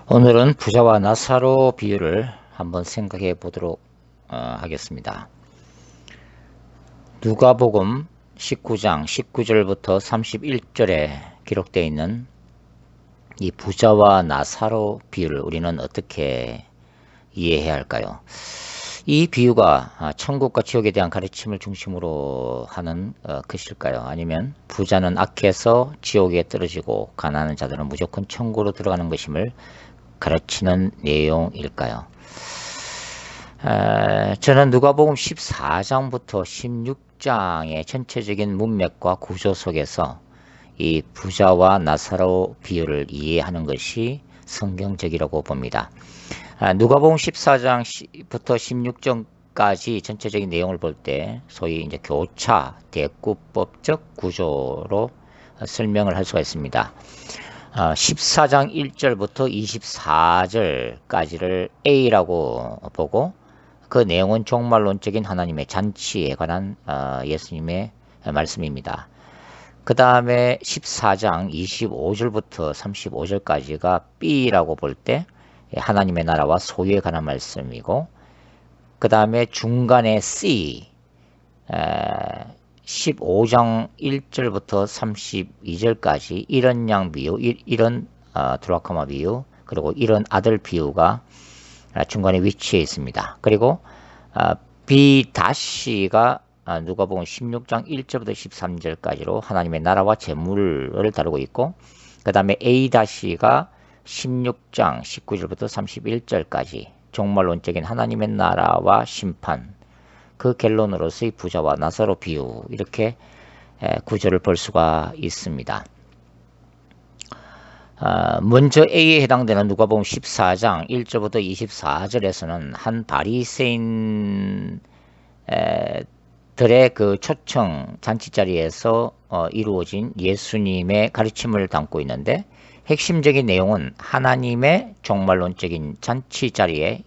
오늘은 부자와 나사로 비유를 한번 생각해 보도록 하겠습니다. 누가복음 19장 19절부터 31절에 기록되어 있는 이 부자와 나사로 비유를 우리는 어떻게 이해해야 할까요? 이 비유가 천국과 지옥에 대한 가르침을 중심으로 하는 것일까요? 아니면 부자는 악해서 지옥에 떨어지고 가난한 자들은 무조건 천국으로 들어가는 것임을 가르치는 내용일까요? 저는 누가복음 14장부터 16장의 전체적인 문맥과 구조 속에서 이 부자와 나사로 비유를 이해하는 것이 성경적이라고 봅니다. 누가복음 14장부터 16장까지 전체적인 내용을 볼 때 소위 이제 교차 대구법적 구조로 설명을 할 수가 있습니다. 14장 1절부터 24절까지를 A라고 보고 그 내용은 종말론적인 하나님의 잔치에 관한 예수님의 말씀입니다. 그 다음에 14장 25절부터 35절까지가 B라고 볼 때 하나님의 나라와 소유에 관한 말씀이고, 그 다음에 중간에 C 15장 1절부터 32절까지 이런 양 비유, 이런 드라크마 비유, 그리고 이런 아들 비유가 중간에 위치해 있습니다. 그리고 B-가 누가복음 16장 1절부터 13절까지로 하나님의 나라와 재물을 다루고 있고, 그 다음에 A-가 16장 19절부터 31절까지 종말론적인 하나님의 나라와 심판, 그 결론으로서의 부자와 나사로 비유, 이렇게 구조를 볼 수가 있습니다. 먼저 A에 해당되는 누가복음 14장 1절부터 24절에서는 한 바리새인들의 그 초청 잔치 자리에서 이루어진 예수님의 가르침을 담고 있는데, 핵심적인 내용은 하나님의 종말론적인 잔치 자리에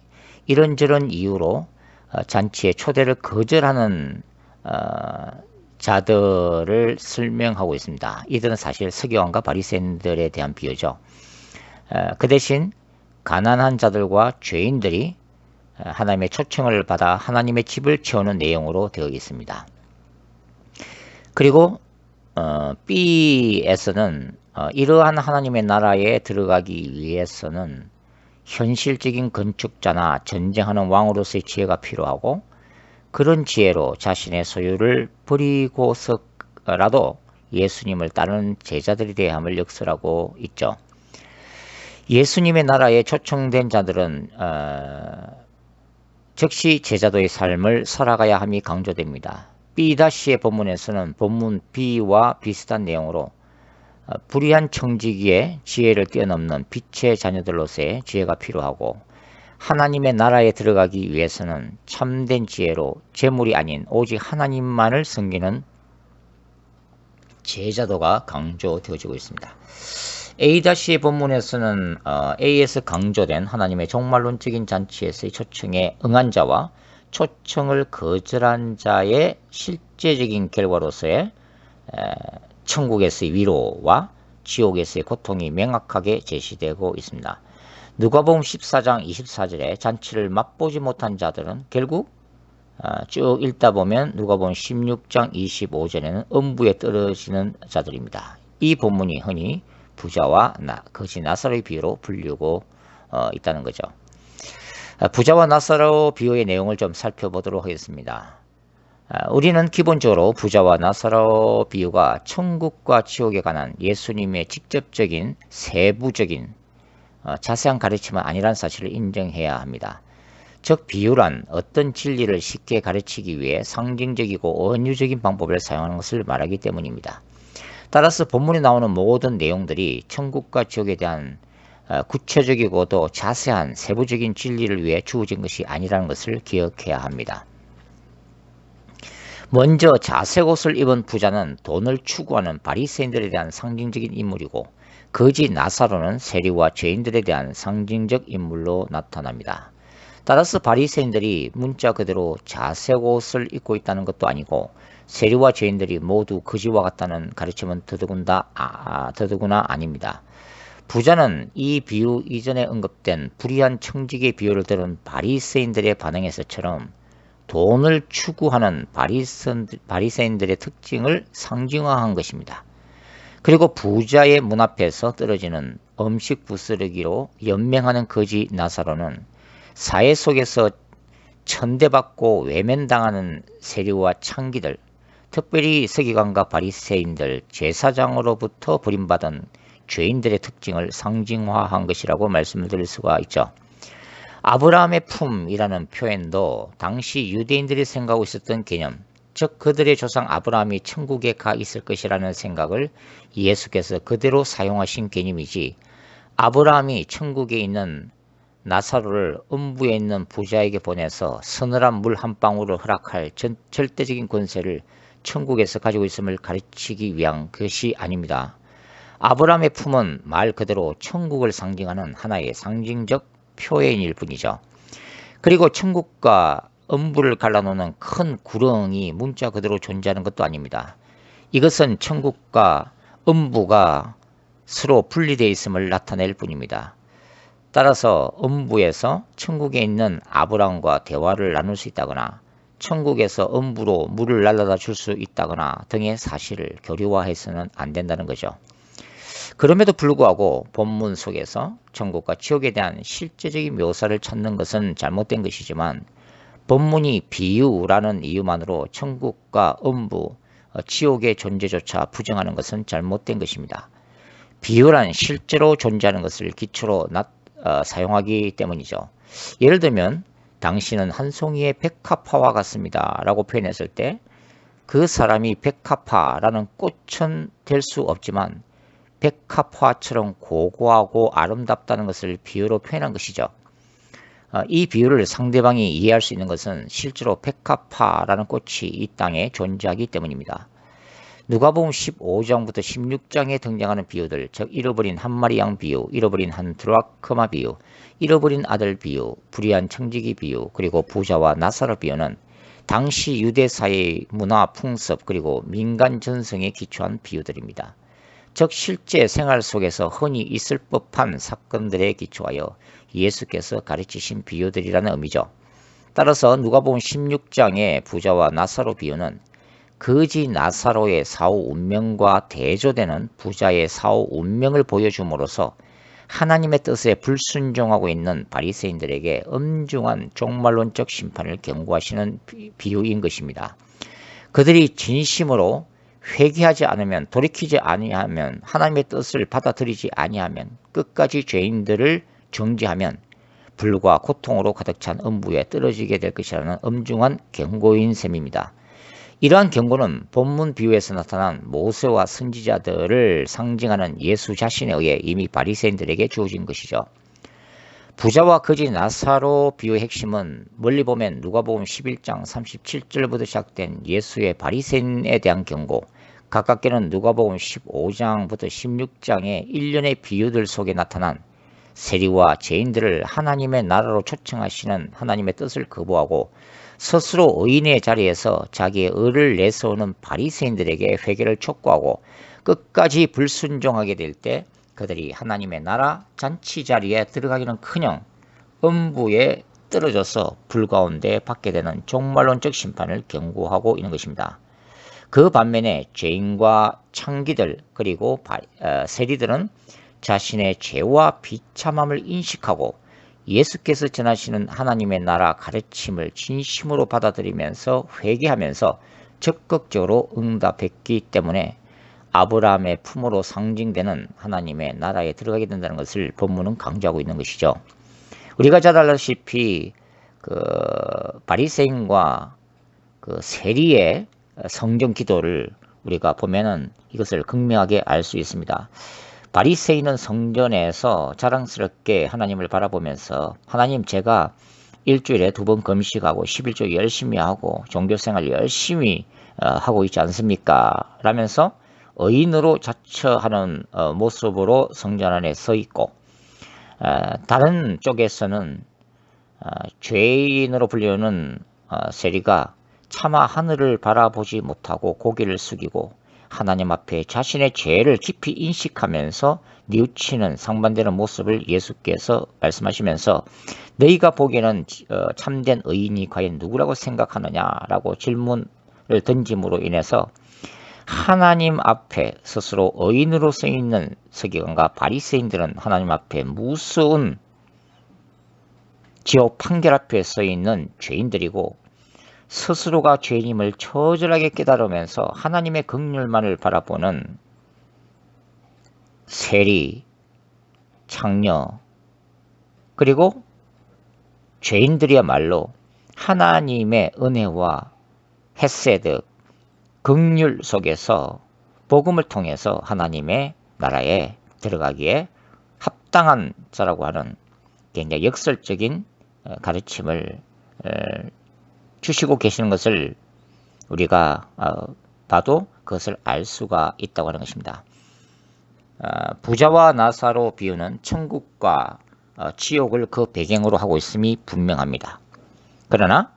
이런저런 이유로 잔치의 초대를 거절하는 자들을 설명하고 있습니다. 이들은 사실 서기관과 바리새인들에 대한 비유죠. 그 대신 가난한 자들과 죄인들이 하나님의 초청을 받아 하나님의 집을 채우는 내용으로 되어 있습니다. 그리고 B에서는 이러한 하나님의 나라에 들어가기 위해서는 현실적인 건축자나 전쟁하는 왕으로서의 지혜가 필요하고, 그런 지혜로 자신의 소유를 버리고서라도 예수님을 따르는 제자들이 되어야 함을 역설하고 있죠. 예수님의 나라에 초청된 자들은 즉시 제자도의 삶을 살아가야 함이 강조됩니다. B-의 본문에서는 본문 B와 비슷한 내용으로 불의한 청지기에 지혜를 뛰어넘는 빛의 자녀들로서의 지혜가 필요하고, 하나님의 나라에 들어가기 위해서는 참된 지혜로 재물이 아닌 오직 하나님만을 섬기는 제자도가 강조되어지고 있습니다. A-의 본문에서는 A에서 강조된 하나님의 종말론적인 잔치에서의 초청에 응한 자와 초청을 거절한 자의 실제적인 결과로서의 천국에서의 위로와 지옥에서의 고통이 명확하게 제시되고 있습니다. 누가복음 14장 24절에 잔치를 맛보지 못한 자들은 결국 쭉 읽다 보면 누가복음 16장 25절에는 음부에 떨어지는 자들입니다. 이 본문이 흔히 부자와 거지 나사로의 비유로 불리고 있다는 거죠. 부자와 나사로 비유의 내용을 좀 살펴보도록 하겠습니다. 우리는 기본적으로 부자와 나사로 비유가 천국과 지옥에 관한 예수님의 직접적인 세부적인 자세한 가르침은 아니란 사실을 인정해야 합니다. 즉 비유란 어떤 진리를 쉽게 가르치기 위해 상징적이고 은유적인 방법을 사용하는 것을 말하기 때문입니다. 따라서 본문에 나오는 모든 내용들이 천국과 지옥에 대한 구체적이고도 자세한 세부적인 진리를 위해 주어진 것이 아니라는 것을 기억해야 합니다. 먼저 자색 옷을 입은 부자는 돈을 추구하는 바리새인들에 대한 상징적인 인물이고, 거지 나사로는 세리와 죄인들에 대한 상징적 인물로 나타납니다. 따라서 바리새인들이 문자 그대로 자색 옷을 입고 있다는 것도 아니고, 세리와 죄인들이 모두 거지와 같다는 가르침은 더더구나 아닙니다. 부자는 이 비유 이전에 언급된 불의한 청지기의 비유를 들은 바리새인들의 반응에서처럼 돈을 추구하는 바리새인들의 특징을 상징화한 것입니다. 그리고 부자의 문 앞에서 떨어지는 음식 부스러기로 연명하는 거지 나사로는 사회 속에서 천대받고 외면당하는 세리와 창기들, 특별히 서기관과 바리새인들, 제사장으로부터 버림받은 죄인들의 특징을 상징화한 것이라고 말씀을 드릴 수가 있죠. 아브라함의 품이라는 표현도 당시 유대인들이 생각하고 있었던 개념, 즉 그들의 조상 아브라함이 천국에 가 있을 것이라는 생각을 예수께서 그대로 사용하신 개념이지, 아브라함이 천국에 있는 나사로를 음부에 있는 부자에게 보내서 서늘한 물 한 방울을 허락할 절대적인 권세를 천국에서 가지고 있음을 가르치기 위한 것이 아닙니다. 아브라함의 품은 말 그대로 천국을 상징하는 하나의 상징적 표현일 뿐이죠. 그리고 천국과 음부를 갈라놓는 큰 구렁이 문자 그대로 존재하는 것도 아닙니다. 이것은 천국과 음부가 서로 분리되어 있음을 나타낼 뿐입니다. 따라서 음부에서 천국에 있는 아브라함과 대화를 나눌 수 있다거나 천국에서 음부로 물을 날라다 줄 수 있다거나 등의 사실을 교류화해서는 안 된다는 거죠. 그럼에도 불구하고 본문 속에서 천국과 지옥에 대한 실제적인 묘사를 찾는 것은 잘못된 것이지만, 본문이 비유라는 이유만으로 천국과 음부, 지옥의 존재조차 부정하는 것은 잘못된 것입니다. 비유란 실제로 존재하는 것을 기초로 사용하기 때문이죠. 예를 들면 당신은 한 송이의 백합화와 같습니다 라고 표현했을 때 그 사람이 백합화라는 꽃은 될 수 없지만 백합화처럼 고고하고 아름답다는 것을 비유로 표현한 것이죠. 이 비유를 상대방이 이해할 수 있는 것은 실제로 백합화라는 꽃이 이 땅에 존재하기 때문입니다. 누가복음 15장부터 16장에 등장하는 비유들, 즉 잃어버린 한 마리 양 비유, 잃어버린 한 드라크마 비유, 잃어버린 아들 비유, 불의한 청지기 비유, 그리고 부자와 나사로 비유는 당시 유대사회의 문화 풍습 그리고 민간 전성에 기초한 비유들입니다. 즉 실제 생활 속에서 흔히 있을 법한 사건들에 기초하여 예수께서 가르치신 비유들이라는 의미죠. 따라서 누가복음 16장의 부자와 나사로 비유는 거지 나사로의 사후 운명과 대조되는 부자의 사후 운명을 보여줌으로써 하나님의 뜻에 불순종하고 있는 바리새인들에게 엄중한 종말론적 심판을 경고하시는 비유인 것입니다. 그들이 진심으로 회개하지 않으면, 돌이키지 아니하면, 하나님의 뜻을 받아들이지 아니하면, 끝까지 죄인들을 정죄하면 불과 고통으로 가득 찬 음부에 떨어지게 될 것이라는 엄중한 경고인 셈입니다. 이러한 경고는 본문 비유에서 나타난 모세와 선지자들을 상징하는 예수 자신에 의해 이미 바리새인들에게 주어진 것이죠. 부자와 거지 나사로 비유의 핵심은 멀리 보면 누가복음 11장 37절부터 시작된 예수의 바리새인에 대한 경고, 가깝게는 누가복음 15장부터 16장의 일련의 비유들 속에 나타난 세리와 죄인들을 하나님의 나라로 초청하시는 하나님의 뜻을 거부하고 스스로 의인의 자리에서 자기의 의를 내세우는 바리새인들에게 회개를 촉구하고 끝까지 불순종하게 될 때 그들이 하나님의 나라 잔치 자리에 들어가기는커녕 음부에 떨어져서 불 가운데 받게 되는 종말론적 심판을 경고하고 있는 것입니다. 그 반면에 죄인과 창기들 그리고 세리들은 자신의 죄와 비참함을 인식하고 예수께서 전하시는 하나님의 나라 가르침을 진심으로 받아들이면서 회개하면서 적극적으로 응답했기 때문에 아브라함의 품으로 상징되는 하나님의 나라에 들어가게 된다는 것을 본문은 강조하고 있는 것이죠. 우리가 잘 알다시피 바리새인과 세리의 성전 기도를 우리가 보면은 이것을 극명하게 알 수 있습니다. 바리새인은 성전에서 자랑스럽게 하나님을 바라보면서 하나님, 제가 일주일에 2번 금식하고 11조 열심히 하고 종교생활 열심히 하고 있지 않습니까? 라면서 의인으로 자처하는 모습으로 성전 안에 서 있고, 다른 쪽에서는 죄인으로 불리우는 세리가 차마 하늘을 바라보지 못하고 고개를 숙이고 하나님 앞에 자신의 죄를 깊이 인식하면서 뉘우치는 상반되는 모습을 예수께서 말씀하시면서 너희가 보기에는 참된 의인이 과연 누구라고 생각하느냐라고 질문을 던짐으로 인해서 하나님 앞에 스스로 의인으로 서 있는 서기관과 바리새인들은 하나님 앞에 무서운 지옥 판결 앞에 서 있는 죄인들이고 스스로가 죄인임을 처절하게 깨달으면서 하나님의 긍휼만을 바라보는 세리, 창녀, 그리고 죄인들이야말로 하나님의 은혜와 헤세드, 긍휼 속에서 복음을 통해서 하나님의 나라에 들어가기에 합당한 자라고 하는 굉장히 역설적인 가르침을 주시고 계시는 것을 우리가 봐도 그것을 알 수가 있다고 하는 것입니다. 부자와 나사로 비유는 천국과 지옥을 그 배경으로 하고 있음이 분명합니다. 그러나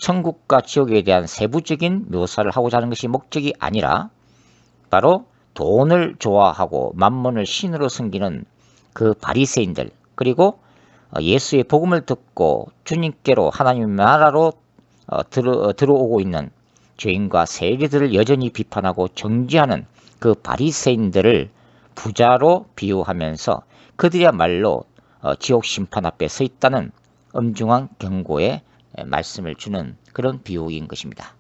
천국과 지옥에 대한 세부적인 묘사를 하고자 하는 것이 목적이 아니라 바로 돈을 좋아하고 만몬을 신으로 섬기는 그 바리새인들, 그리고 예수의 복음을 듣고 주님께로 하나님의 나라로 들어오고 있는 죄인과 세리들을 여전히 비판하고 정죄하는 그 바리새인들을 부자로 비유하면서 그들이야말로 지옥 심판 앞에 서 있다는 엄중한 경고의 말씀을 주는 그런 비유인 것입니다.